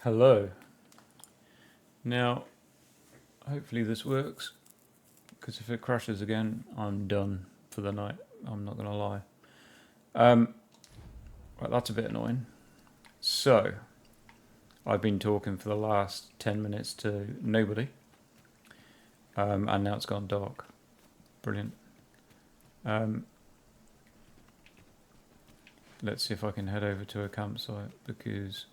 Hello. Now, hopefully this works, because if it crashes again, I'm done for the night. I'm not going to lie. Right, that's a bit annoying. So, I've been talking for the last 10 minutes to nobody, and now it's gone dark. Brilliant. Let's see if I can head over to a campsite, because...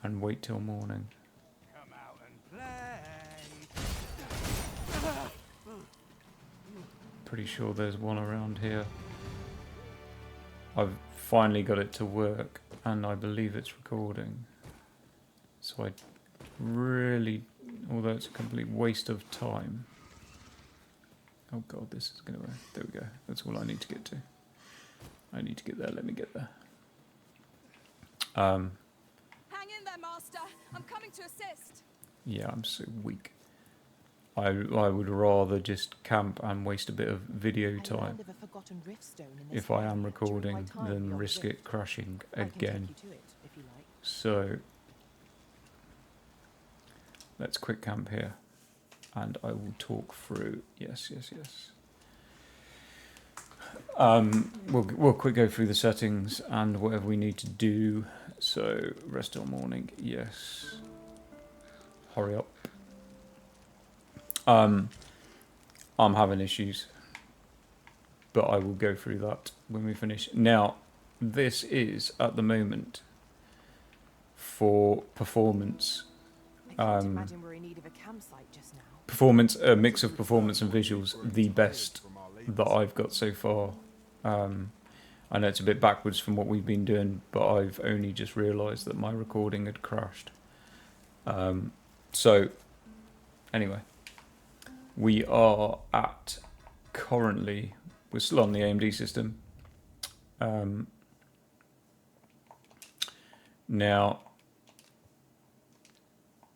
and wait till morning. Come out and play. Pretty sure there's one around here. I've finally got it to work, and I believe it's recording. So I really, although it's a complete waste of time. Oh god, this is gonna... there we go. That's all I need to get to. I need to get there. Let me get there. Hang in there, Master. I'm coming to assist. Yeah, I'm so weak. I would rather just camp and waste a bit of video time if I am recording than risk it crashing again. So let's quick camp here, and I will talk through. Yes. We'll quick go through the settings and whatever we need to do. So rest till morning. Yes. Hurry up. I'm having issues, but I will go through that when we finish. Now, this is at the moment for performance. Imagine we're in need of a campsite just now. Performance, a mix of performance and visuals, the best that I've got so far. I know it's a bit backwards from what we've been doing, but I've only just realised that my recording had crashed. So, anyway. We are at, currently, we're still on the AMD system. Now,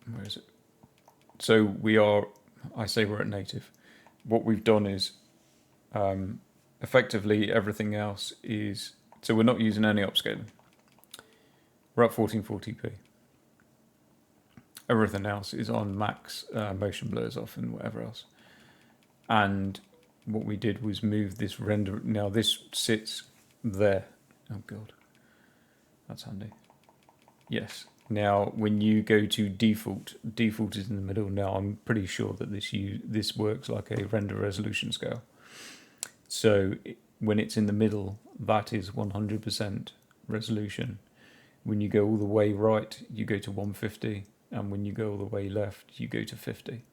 where is it? So we are, I say we're at native. What we've done is, effectively everything else is, so we're not using any upscaling. We're at 1440p. Everything else is on max, motion blurs off and whatever else. And what we did was move this render. Now this sits there. Oh god, that's handy. Yes. Now when you go to default is in the middle. Now I'm pretty sure that this works like a render resolution scale. So when it's in the middle, that is 100% resolution. When you go all the way right, you go to 150. And when you go all the way left, you go to 50.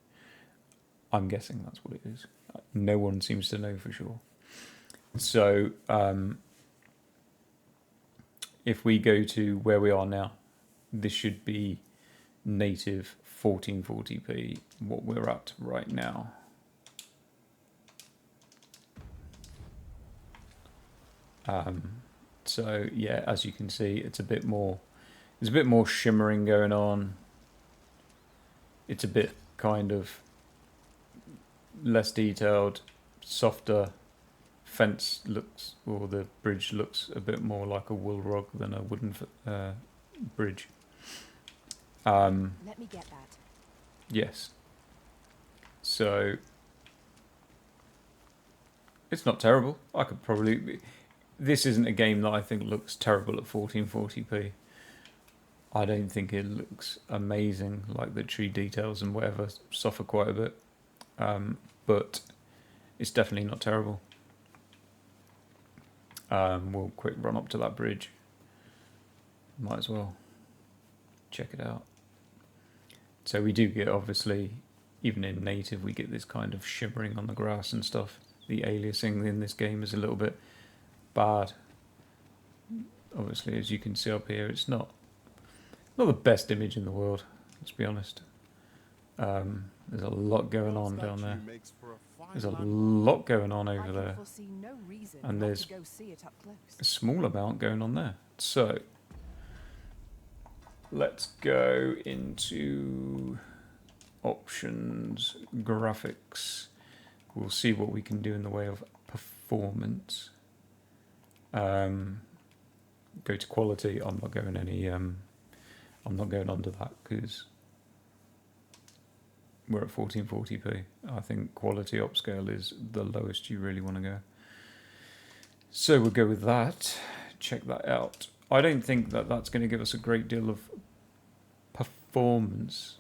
I'm guessing that's what it is. No one seems to know for sure. So if we go to where we are now, this should be native 1440p, what we're at right now. So yeah, as you can see, it's a bit more, there's a bit more shimmering going on. It's a bit kind of less detailed, softer. Fence looks, or the bridge looks a bit more like a wool rug than a wooden bridge. Let me get that. Yes. So it's not terrible. I could probably... This isn't a game that I think looks terrible at 1440p. I don't think it looks amazing, like the tree details and whatever suffer quite a bit, but it's definitely not terrible. We'll quick run up to that bridge. Might as well check it out. So we do get, obviously, even in native, we get this kind of shimmering on the grass and stuff. The aliasing in this game is a little bit bad. Obviously, as you can see up here, it's not the best image in the world, let's be honest. There's a lot going on down there. There's a lot going on over there. And there's a small amount going on there. So, let's go into options, graphics. We'll see what we can do in the way of performance. go to quality, I'm not going any. I'm not going under that because we're at 1440p. I think quality upscale is the lowest you really want to go. So we'll go with that. Check that out. I don't think that that's going to give us a great deal of performance.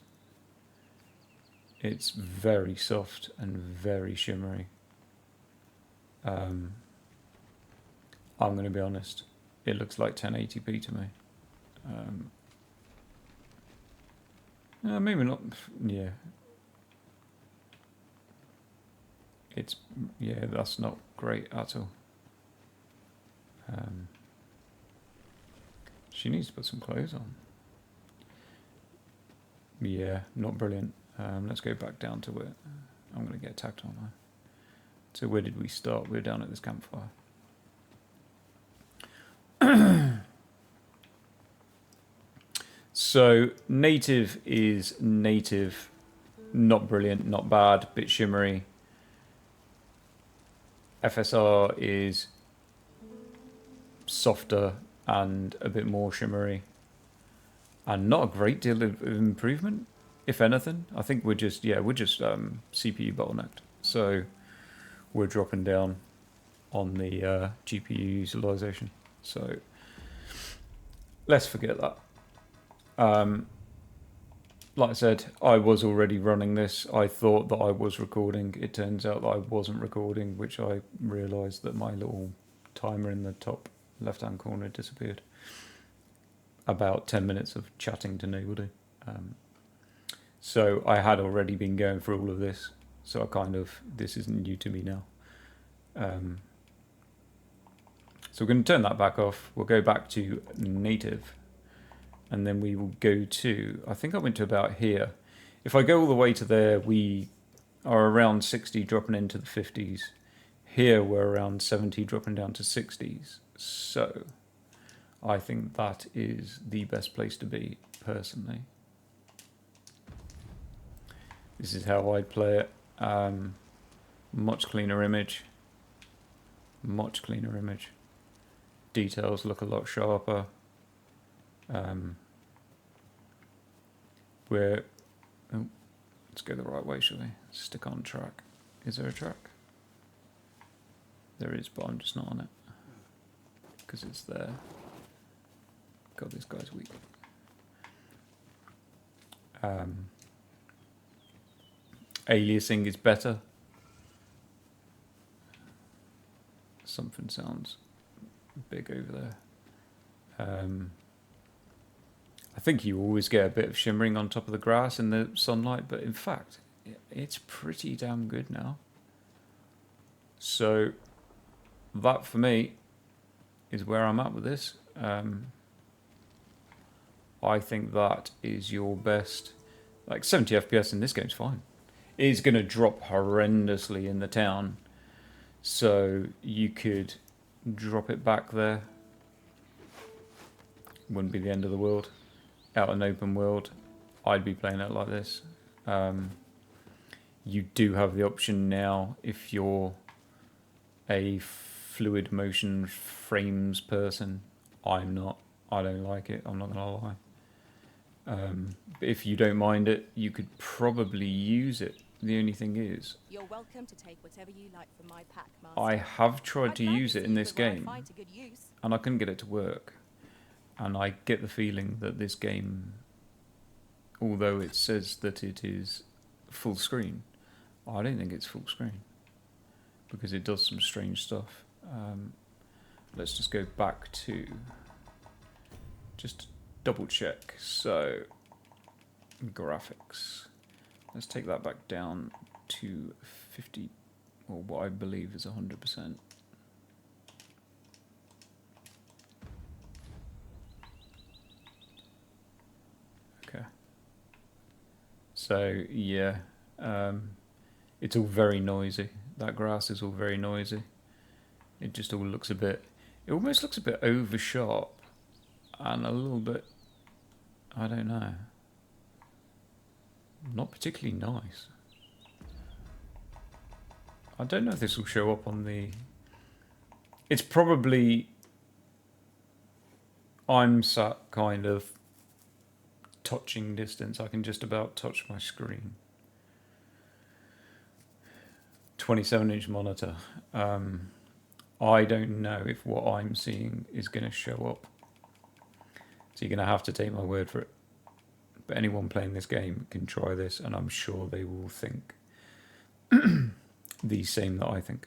It's very soft and very shimmery. I'm going to be honest. It looks like 1080p to me. Maybe not. Yeah. That's not great at all. She needs to put some clothes on. Yeah, not brilliant. Let's go back down to where I'm going to get attacked on now. So where did we start? We're down at this campfire. So native is native, not brilliant, not bad, bit shimmery. FSR is softer and a bit more shimmery, and not a great deal of improvement, if anything. I think we're just CPU bottlenecked, so we're dropping down on the GPU utilization. So let's forget that. Like I said, I was already running this. I thought that I was recording. It turns out that I wasn't recording, which I realised that my little timer in the top left-hand corner disappeared. About 10 minutes of chatting to nobody. So I had already been going through all of this. So this isn't new to me now. So we're going to turn that back off. We'll go back to native. And then we will go to, I think I went to about here. If I go all the way to there, we are around 60, dropping into the 50s. Here we're around 70, dropping down to 60s. So I think that is the best place to be, personally. This is how I play it. Much cleaner image. Much cleaner image. Details look a lot sharper. Let's go the right way, shall we? Stick on track. Is there a track? There is, but I'm just not on it because it's there. God, this guy's weak. Aliasing is better. Something sounds big over there. I think you always get a bit of shimmering on top of the grass in the sunlight, but in fact, it's pretty damn good now. So that, for me, is where I'm at with this. I think that is your best. Like 70 FPS in this game's fine. It is going to drop horrendously in the town, so you could drop it back there. Wouldn't be the end of the world. Out in open world, I'd be playing it like this. You do have the option now, if you're a fluid motion frames person. I'm not. I don't like it, I'm not going to lie. If you don't mind it, you could probably use it. The only thing is, You're welcome to take whatever you like from my pack, Master. I have tried to I'd use it in this where I game, find to good use. and I couldn't get it to work. And I get the feeling that this game, although it says that it is full screen, I don't think it's full screen, because it does some strange stuff. Let's just go back to, just double check. So, graphics. Let's take that back down to 50, or what I believe is 100%. So yeah, it's all very noisy. That grass is all very noisy. It just all looks it almost looks a bit over sharp and a little bit, I don't know, not particularly nice. I don't know if this will show up on the, it's probably I'm sat kind of touching distance. I can just about touch my screen. 27-inch monitor. I don't know if what I'm seeing is going to show up. So you're going to have to take my word for it. But anyone playing this game can try this, and I'm sure they will think the same that I think.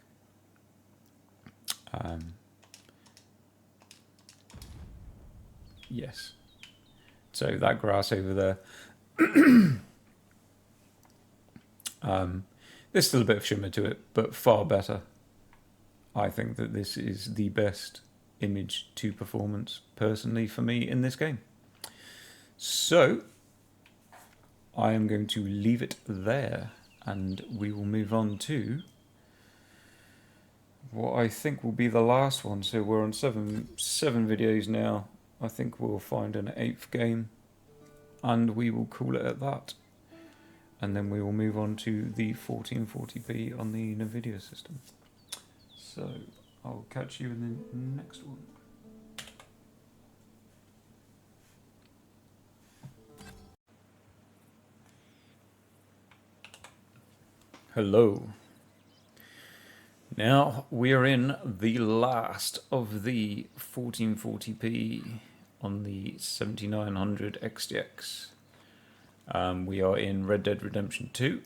Yes. So that grass over there. There's still a bit of shimmer to it, but far better. I think that this is the best image to performance, personally, for me in this game. So, I am going to leave it there, and we will move on to what I think will be the last one. So we're on seven videos now. I think we'll find an 8th game, and we will call it at that. And then we will move on to the 1440p on the NVIDIA system. So, I'll catch you in the next one. Hello. Now we are in the last of the 1440p on the 7900 XTX. We are in Red Dead Redemption 2.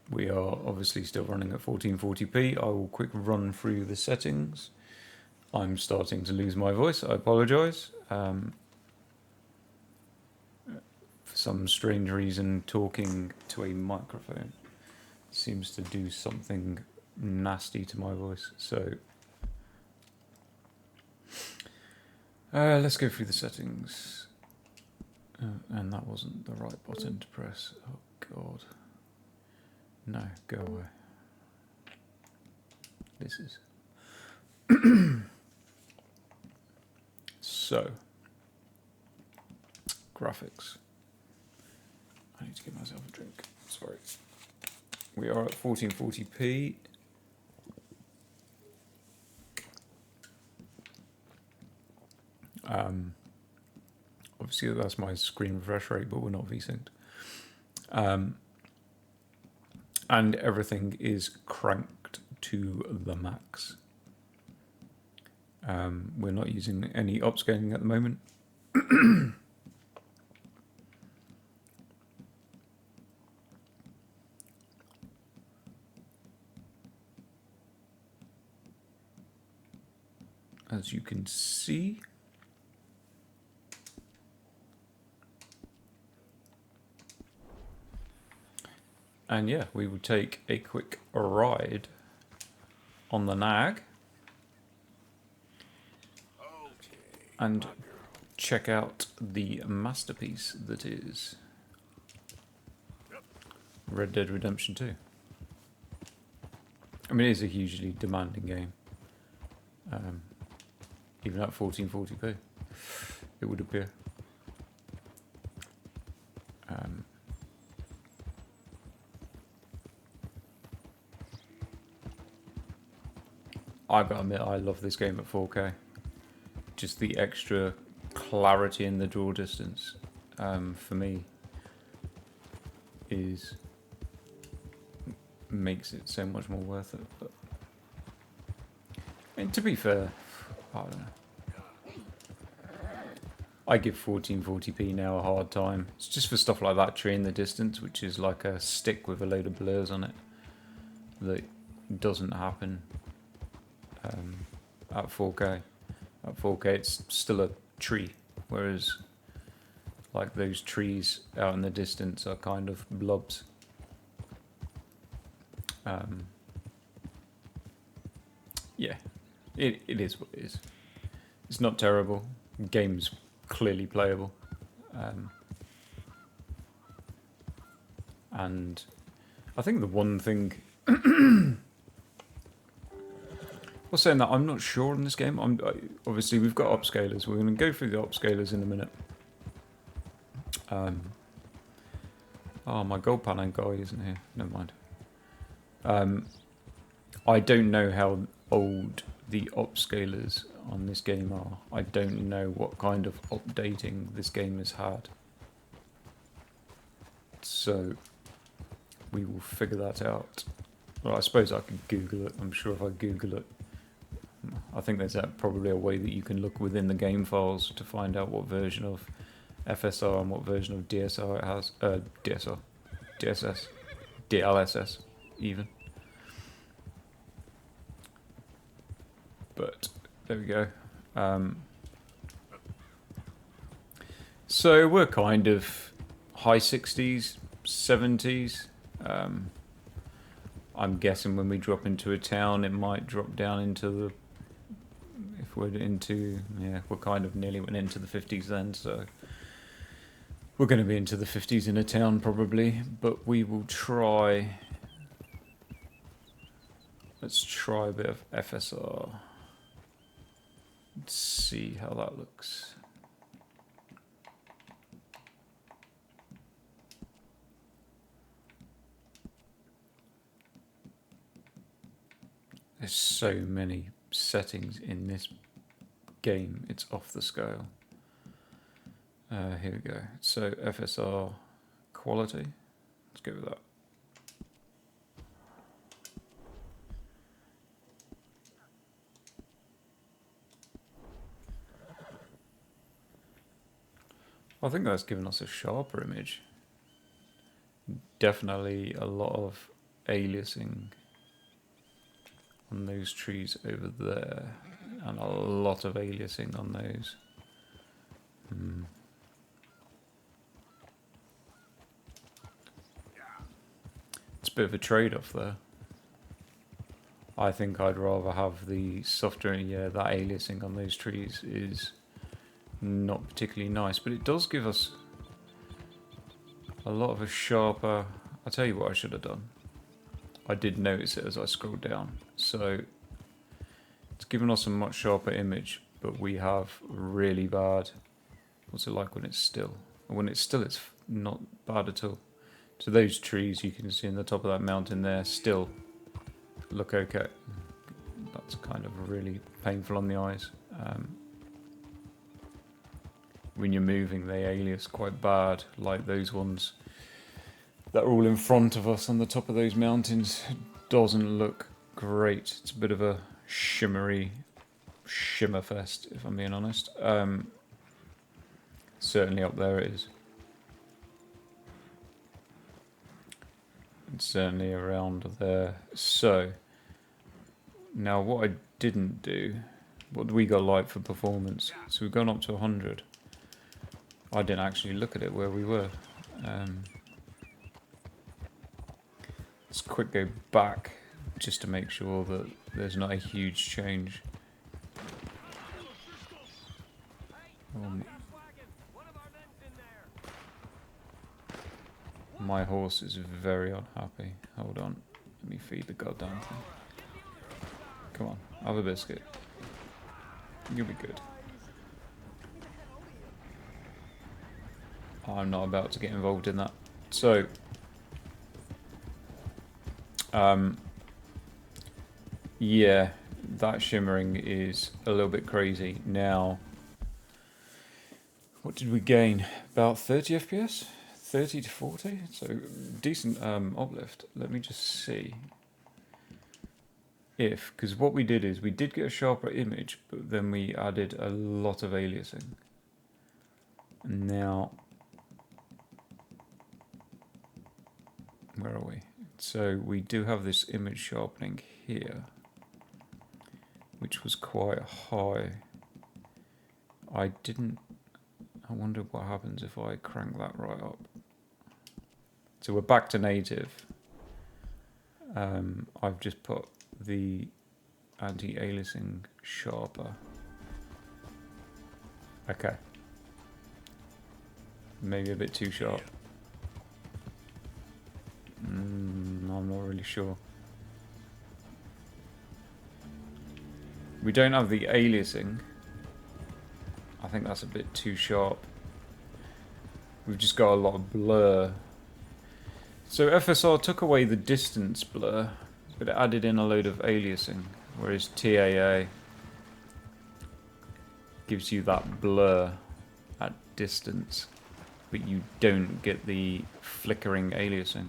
We are obviously still running at 1440p. I will quick run through the settings. I'm starting to lose my voice. I apologise. For some strange reason, talking to a microphone seems to do something nasty to my voice. So let's go through the settings. And that wasn't the right button to press. Oh God. No, go away. This is. So, graphics. I need to give myself a drink. Sorry. We are at 1440p. Obviously that's my screen refresh rate, but we're not VSynced. And everything is cranked to the max. We're not using any upscaling at the moment. As you can see, and yeah, we will take a quick ride on the nag and check out the masterpiece that is Red Dead Redemption 2. I mean, it is a hugely demanding game. Even at 1440p, it would appear. I gotta admit, I love this game at 4K. Just the extra clarity in the draw distance, for me, makes it so much more worth it. But, and to be fair, I don't know. I give 1440p now a hard time. It's just for stuff like that, tree in the distance, which is like a stick with a load of blurs on it, that doesn't happen at 4K. At 4K it's still a tree, whereas like those trees out in the distance are kind of blobs. Yeah, it is what it is. It's not terrible. The game's clearly playable. And I think the one thing... Well, saying that, I'm not sure on this game. Obviously, we've got upscalers. We're going to go through the upscalers in a minute. Oh, my gold panel guy isn't here. Never mind. I don't know how old the upscalers on this game are. I don't know what kind of updating this game has had. So we will figure that out. Well, I suppose I could Google it. I'm sure if I Google it, I think there's probably a way that you can look within the game files to find out what version of FSR and what version of DSR it has. DSR, DSS, DLSS even. But there we go. So we're kind of high 60s, 70s. I'm guessing when we drop into a town, it might drop down into the. If we're into, yeah, we're kind of nearly went into the 50s then, so we're going to be into the 50s in a town probably. But we will try. Let's try a bit of FSR. Let's see how that looks. There's so many settings in this game, it's off the scale. Here we go. So FSR quality, let's go with that. I think that's given us a sharper image. Definitely a lot of aliasing on those trees over there, and a lot of aliasing on those. It's a bit of a trade-off there. I think I'd rather have the softer, yeah, that aliasing on those trees is not particularly nice, but it does give us a lot of a sharper. I'll tell you what I should have done. I did notice it as I scrolled down. So it's given us a much sharper image, but we have really bad. What's it like when it's still? When it's still, it's not bad at all. So those trees you can see in the top of that mountain there still look okay. That's kind of really painful on the eyes. When you're moving, they alias quite bad, like those ones that are all in front of us on the top of those mountains. It doesn't look great. It's a bit of a shimmer fest, if I'm being honest. Certainly up there it is. It's certainly around there. So now what I didn't do, what we got like for performance, so we've gone up to 100. I didn't actually look at it where we were. Let's quick go back just to make sure that there's not a huge change. My horse is very unhappy. Hold on, let me feed the goddamn thing. Come on, have a biscuit. You'll be good. I'm not about to get involved in that. So, yeah, that shimmering is a little bit crazy. Now, what did we gain? About 30 FPS? 30 to 40? So, decent uplift. Let me just see. Because what we did is, we did get a sharper image, but then we added a lot of aliasing. Now, where are we? So we do have this image sharpening here, which was quite high. I wonder what happens if I crank that right up. So we're back to native. I've just put the anti-aliasing sharper. Okay. Maybe a bit too sharp. I'm not really sure. We don't have the aliasing. I think that's a bit too sharp. We've just got a lot of blur. So FSR took away the distance blur, but it added in a load of aliasing, whereas TAA gives you that blur at distance, but you don't get the flickering aliasing.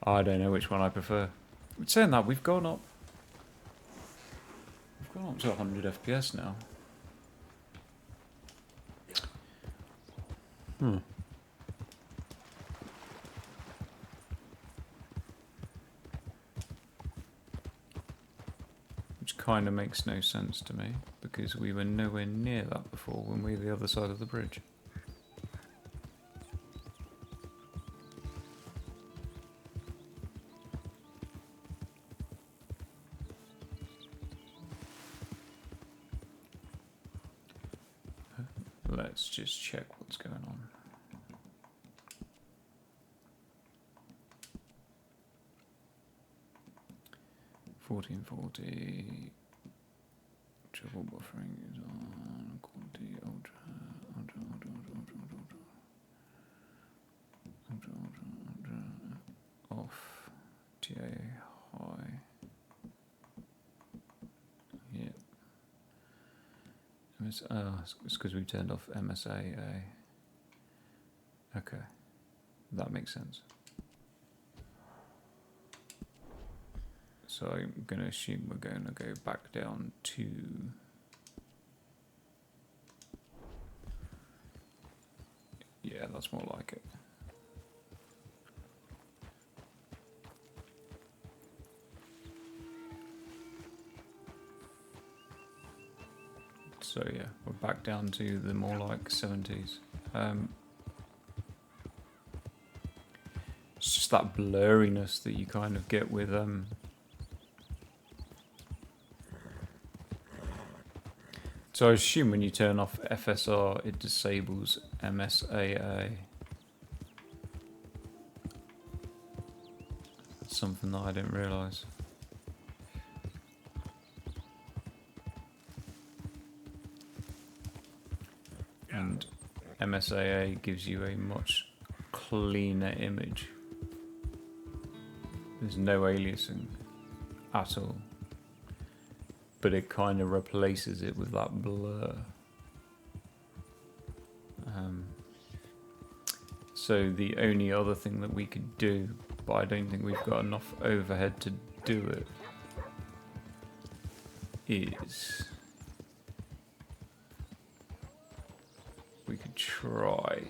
I don't know which one I prefer. But saying that, we've gone up to 100 FPS now. Which kind of makes no sense to me, because we were nowhere near that before when we were the other side of the bridge. Let's just check what's going on. $1440. Triple buffering is on. Quality ultra. Off. TA high. Yeah. It's because we turned off MSAA. Okay, that makes sense. So I'm going to assume we're going to go back down to yeah, that's more like it. So yeah, we're back down to the more like 70s. It's just that blurriness that you kind of get with So I assume when you turn off FSR, it disables MSAA. That's something that I didn't realise. And MSAA gives you a much cleaner image. There's no aliasing at all. But it kind of replaces it with that blur. So the only other thing that we could do, but I don't think we've got enough overhead to do it, is we could try.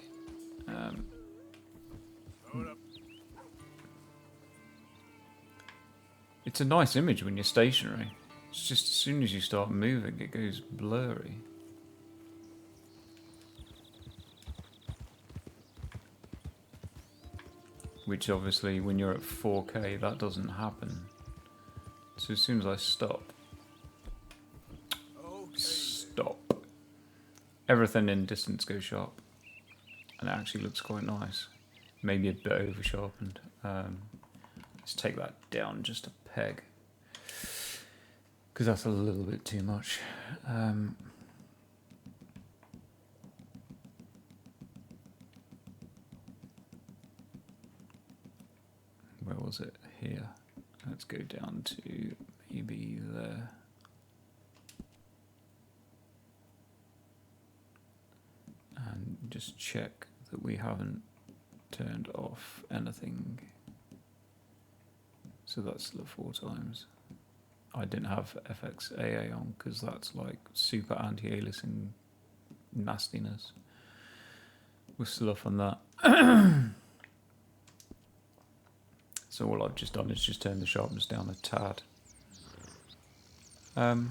It's a nice image when you're stationary. It's just as soon as you start moving, it goes blurry. Which obviously, when you're at 4K, that doesn't happen. So as soon as I stop, everything in distance goes sharp. And it actually looks quite nice. Maybe a bit over sharpened. Let's take that down just a peg. Because that's a little bit too much. Where was it? Here. Let's go down to maybe there. And just check that we haven't turned off anything. So that's the 4 times. I didn't have FXAA on because that's like super anti-aliasing nastiness. We're still off on that. So all I've just done is just turn the sharpness down a tad. That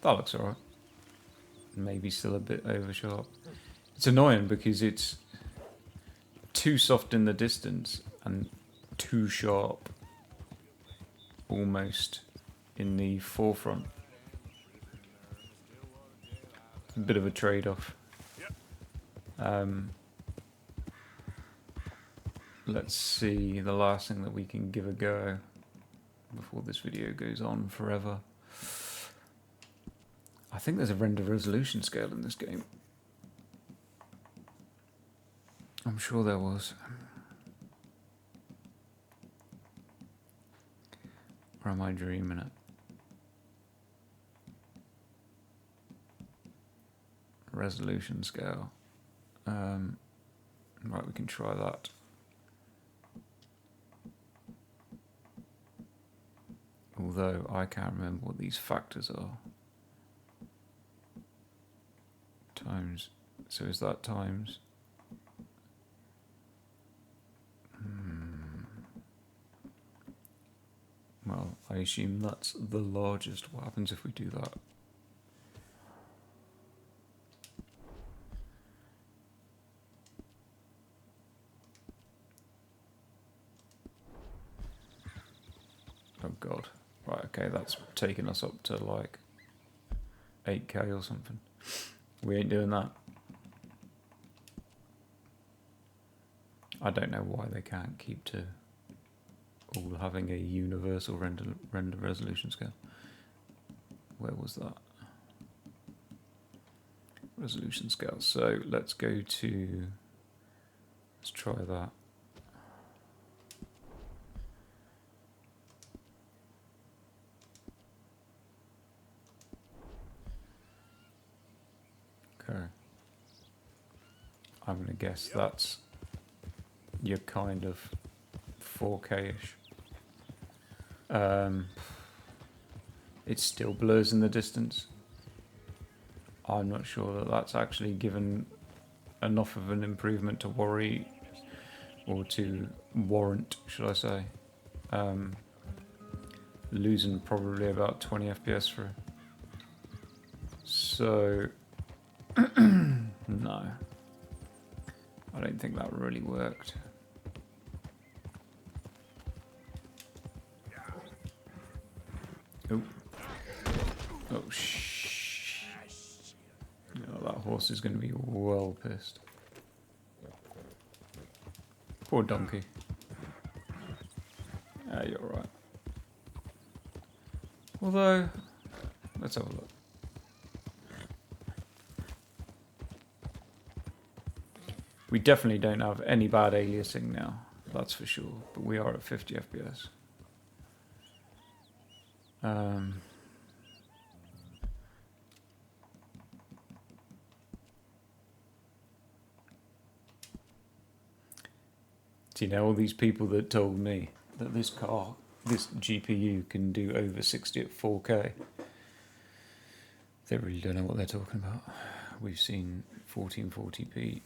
looks alright. Maybe still a bit over sharp. It's annoying because it's too soft in the distance and too sharp almost in the forefront. It's a bit of a trade-off. Let's see the last thing that we can give a go before this video goes on forever. I think there's a render resolution scale in this game. I'm sure there was. Or am I dreaming it? resolution scale. Right, we can try that. Although I can't remember what these factors are. Times, so is that times? Well, I assume that's the largest. What happens if we do that? Oh god. Right, okay, that's taking us up to like 8K or something. We ain't doing that. I don't know why they can't keep to all having a universal render resolution scale. Where was that? Resolution scale. So let's go to, let's try that. Okay. I'm going to guess that's your kind of 4K-ish. It still blurs in the distance. I'm not sure that that's actually given enough of an improvement to worry, or to warrant, should I say, losing probably about 20 FPS for it. So, no. I don't think that really worked. Oh. Oh, shh. Oh, that horse is going to be well pissed. Poor donkey. Ah, you're right. Although, let's have a look. We definitely don't have any bad aliasing now, that's for sure. But we are at 50 FPS. So, you know, all these people that told me that this GPU can do over 60 at 4K, they really don't know what they're talking about. We've seen 1440p.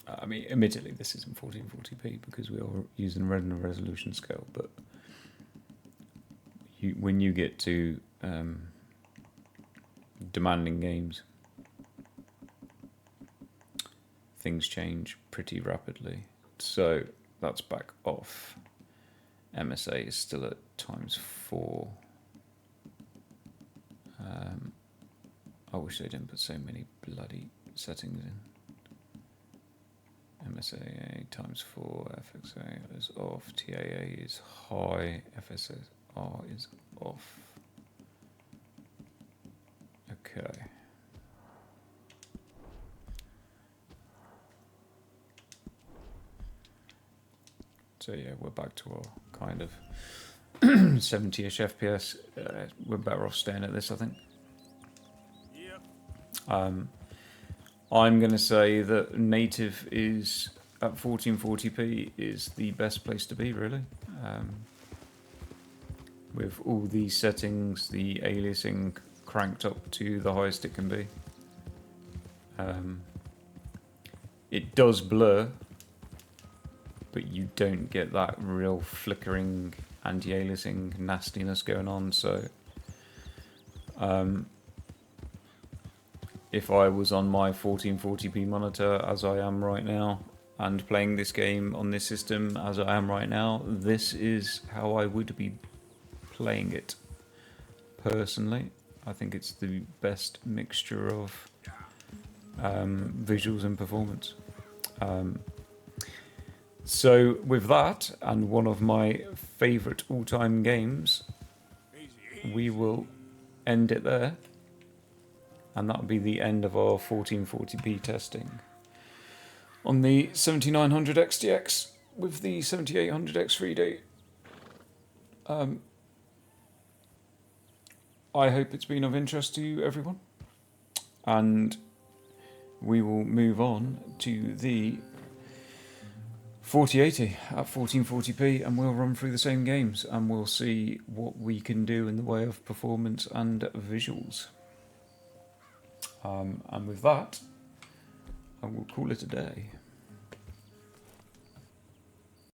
I mean, admittedly, this isn't 1440p because we are using render resolution scale, but when you get to demanding games, things change pretty rapidly. So that's back off. MSA is still at ×4. I wish they didn't put so many bloody settings in. MSA ×4, FXA is off, TAA is high, FSR is off. Okay. So yeah, we're back to our kind of 70-ish FPS. We're better off staying at this, I think. I'm going to say that native is at 1440p is the best place to be, really. With all these settings, the aliasing cranked up to the highest it can be. It does blur, but you don't get that real flickering anti-aliasing nastiness going on. So if I was on my 1440p monitor as I am right now and playing this game on this system as I am right now, this is how I would be playing it. Personally, I think it's the best mixture of visuals and performance. So with that, and one of my favourite all-time games, we will end it there. And that'll be the end of our 1440p testing on the 7900 XTX with the 7800X 3D. I hope it's been of interest to you, everyone. and we will move on to the 4080 at 1440p, and we'll run through the same games and we'll see what we can do in the way of performance and visuals. And with that, I will call it a day.